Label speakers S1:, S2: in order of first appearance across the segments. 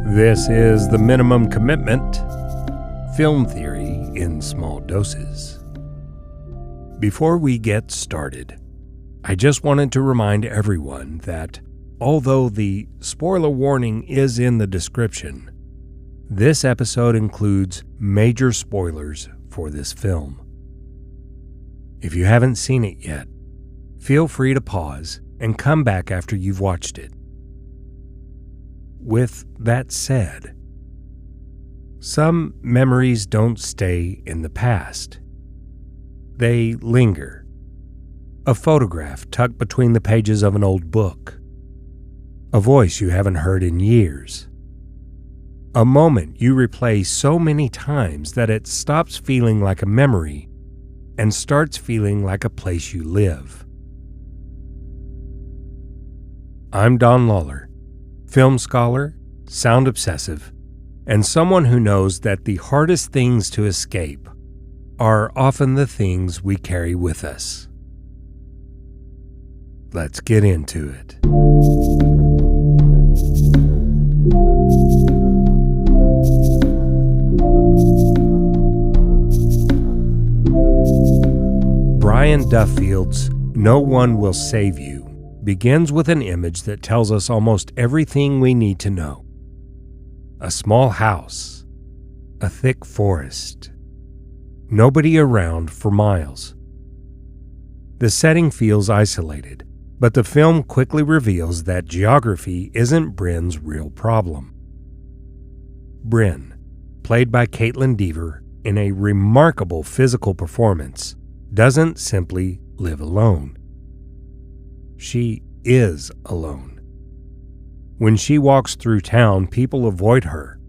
S1: This is The Minimum Commitment, film theory in small doses. Before we get started, I just wanted to remind everyone that although the spoiler warning is in the description, this episode includes major spoilers for this film. If you haven't seen it yet, feel free to pause and come back after you've watched it. With that said, some memories don't stay in the past. They linger. A photograph tucked between the pages of an old book. A voice you haven't heard in years. A moment you replay so many times that it stops feeling like a memory and starts feeling like a place you live. I'm Don Lawler, film scholar, sound obsessive, and someone who knows that the hardest things to escape are often the things we carry with us. Let's get into it. Brian Duffield's "No One Will Save You" begins with an image that tells us almost everything we need to know. A small house, a thick forest, nobody around for miles. The setting feels isolated, but the film quickly reveals that geography isn't Brynn's real problem. Brynn, played by Kaitlyn Dever in a remarkable physical performance, doesn't simply live alone. She is alone. When she walks through town, people avoid her.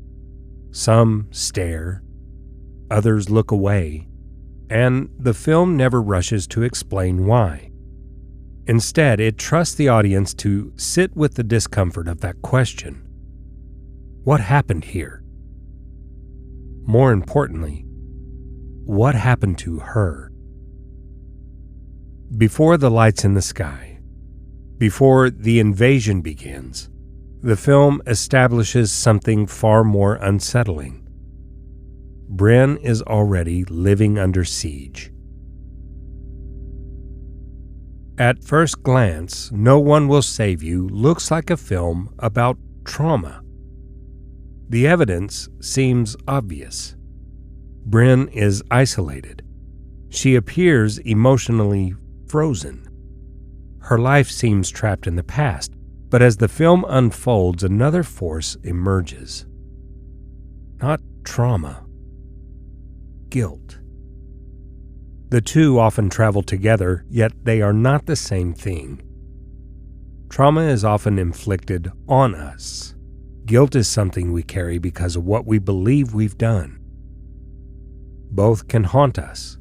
S1: Some stare, others look away, and the film never rushes to explain why. Instead, it trusts the audience to sit with the discomfort of that question. What happened here? More importantly, what happened to her? Before the lights in the sky, before the invasion begins, the film establishes something far more unsettling. Brynn is already living under siege. At first glance, No One Will Save You looks like a film about trauma. The evidence seems obvious. Brynn is isolated. She appears emotionally frozen. Her life seems trapped in the past, but as the film unfolds, another force emerges. Not trauma, guilt. The two often travel together, yet they are not the same thing. Trauma is often inflicted on us. Guilt is something we carry because of what we believe we've done. Both can haunt us.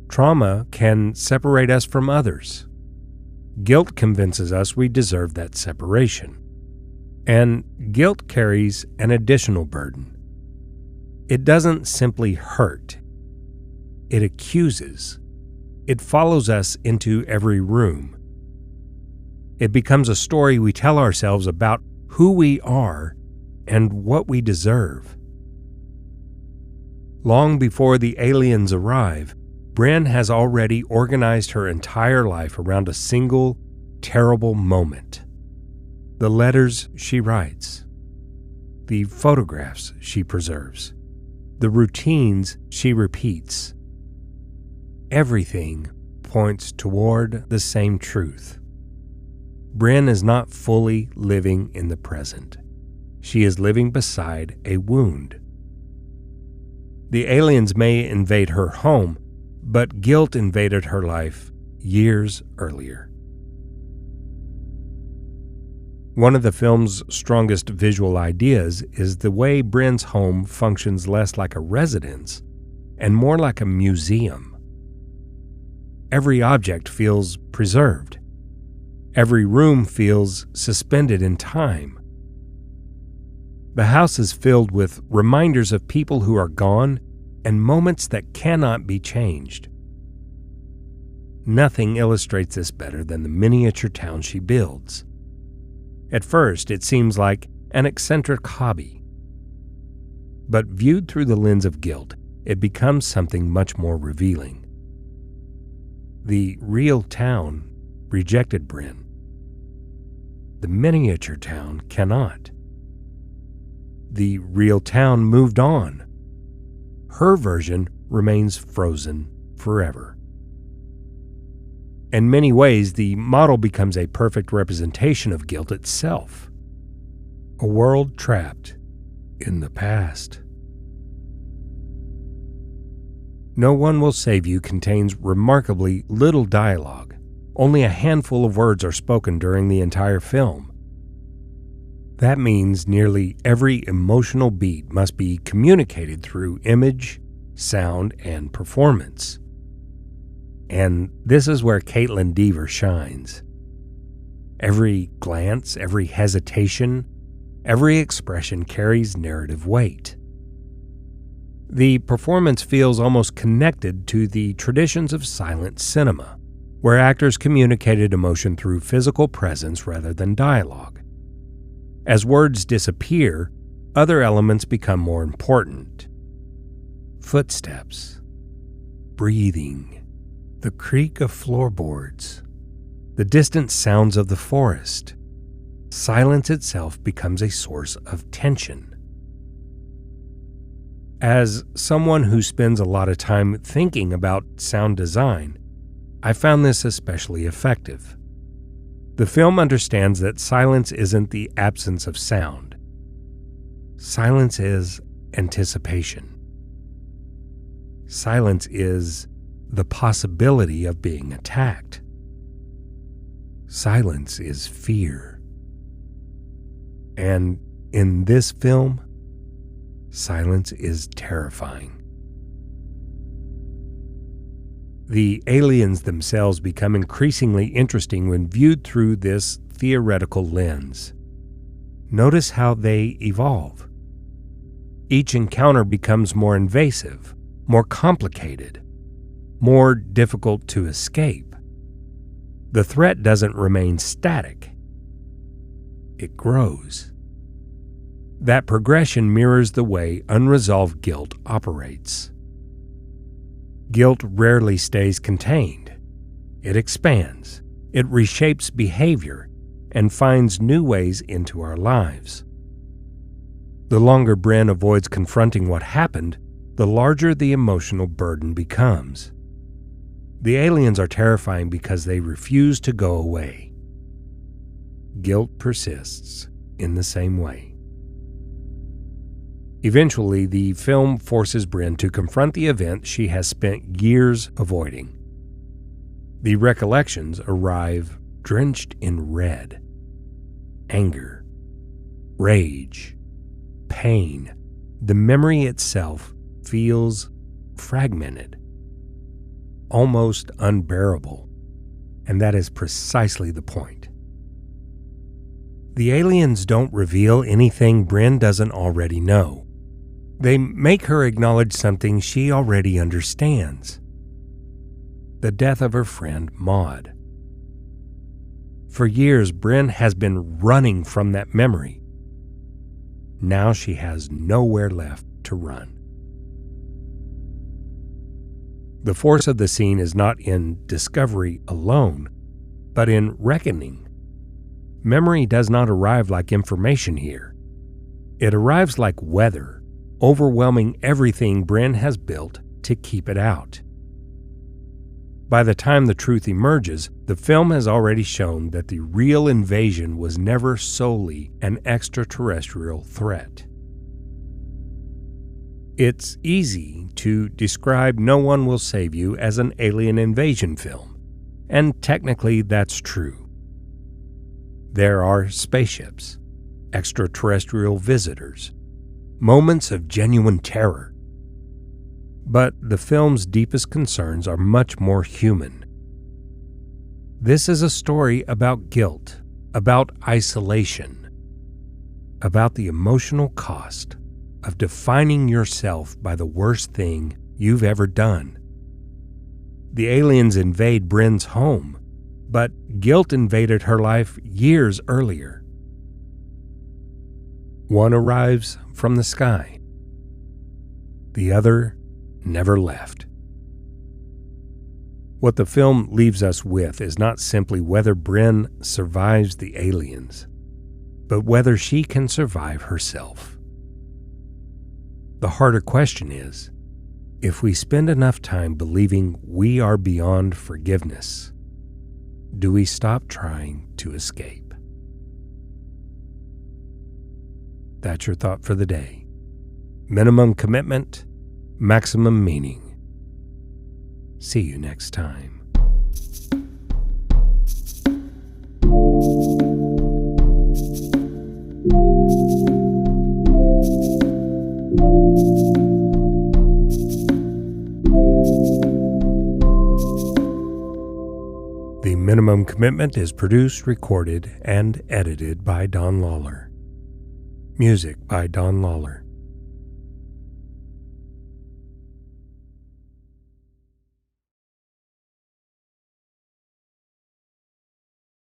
S1: Trauma can separate us from others. Guilt convinces us we deserve that separation. And guilt carries an additional burden. It doesn't simply hurt. It accuses. It follows us into every room. It becomes a story we tell ourselves about who we are and what we deserve. Long before the aliens arrive, Brynn has already organized her entire life around a single, terrible moment. The letters she writes, the photographs she preserves, the routines she repeats. Everything points toward the same truth. Brynn is not fully living in the present. She is living beside a wound. The aliens may invade her home, but guilt invaded her life years earlier. One of the film's strongest visual ideas is the way Brynn's home functions less like a residence and more like a museum. Every object feels preserved. Every room feels suspended in time. The house is filled with reminders of people who are gone and moments that cannot be changed. Nothing illustrates this better than the miniature town she builds. At first, it seems like an eccentric hobby. But viewed through the lens of guilt, it becomes something much more revealing. The real town rejected Brynn. The miniature town cannot. The real town moved on. Her version remains frozen forever. In many ways, the model becomes a perfect representation of guilt itself. A world trapped in the past. No One Will Save You contains remarkably little dialogue. Only a handful of words are spoken during the entire film. That means nearly every emotional beat must be communicated through image, sound, and performance. And this is where Kaitlyn Dever shines. Every glance, every hesitation, every expression carries narrative weight. The performance feels almost connected to the traditions of silent cinema, where actors communicated emotion through physical presence rather than dialogue. As words disappear, other elements become more important. Footsteps, breathing, the creak of floorboards, the distant sounds of the forest. Silence itself becomes a source of tension. As someone who spends a lot of time thinking about sound design, I found this especially effective. The film understands that silence isn't the absence of sound. Silence is anticipation. Silence is the possibility of being attacked. Silence is fear. And in this film, silence is terrifying. The aliens themselves become increasingly interesting when viewed through this theoretical lens. Notice how they evolve. Each encounter becomes more invasive, more complicated, more difficult to escape. The threat doesn't remain static. It grows. That progression mirrors the way unresolved guilt operates. Guilt rarely stays contained. It expands, it reshapes behavior, and finds new ways into our lives. The longer Brynn avoids confronting what happened, the larger the emotional burden becomes. The aliens are terrifying because they refuse to go away. Guilt persists in the same way. Eventually, the film forces Brynn to confront the event she has spent years avoiding. The recollections arrive drenched in red. Anger, rage, pain. The memory itself feels fragmented, almost unbearable, and that is precisely the point. The aliens don't reveal anything Brynn doesn't already know. They make her acknowledge something she already understands: the death of her friend Maud. For years, Brynn has been running from that memory. Now she has nowhere left to run. The force of the scene is not in discovery alone, but in reckoning. Memory does not arrive like information here. It arrives like weather, overwhelming everything Brynn has built to keep it out. By the time the truth emerges, the film has already shown that the real invasion was never solely an extraterrestrial threat. It's easy to describe No One Will Save You as an alien invasion film, and technically that's true. There are spaceships, extraterrestrial visitors, moments of genuine terror. But the film's deepest concerns are much more human. This is a story about guilt, about isolation, about the emotional cost of defining yourself by the worst thing you've ever done. The aliens invade Brynn's home, but guilt invaded her life years earlier. One arrives from the sky. The other never left. What the film leaves us with is not simply whether Brynn survives the aliens, but whether she can survive herself. The harder question is, if we spend enough time believing we are beyond forgiveness, do we stop trying to escape? That's your thought for the day. Minimum commitment, maximum meaning. See you next time. The Minimum Commitment is produced, recorded, and edited by Don Lawler. Music by Don Lawler.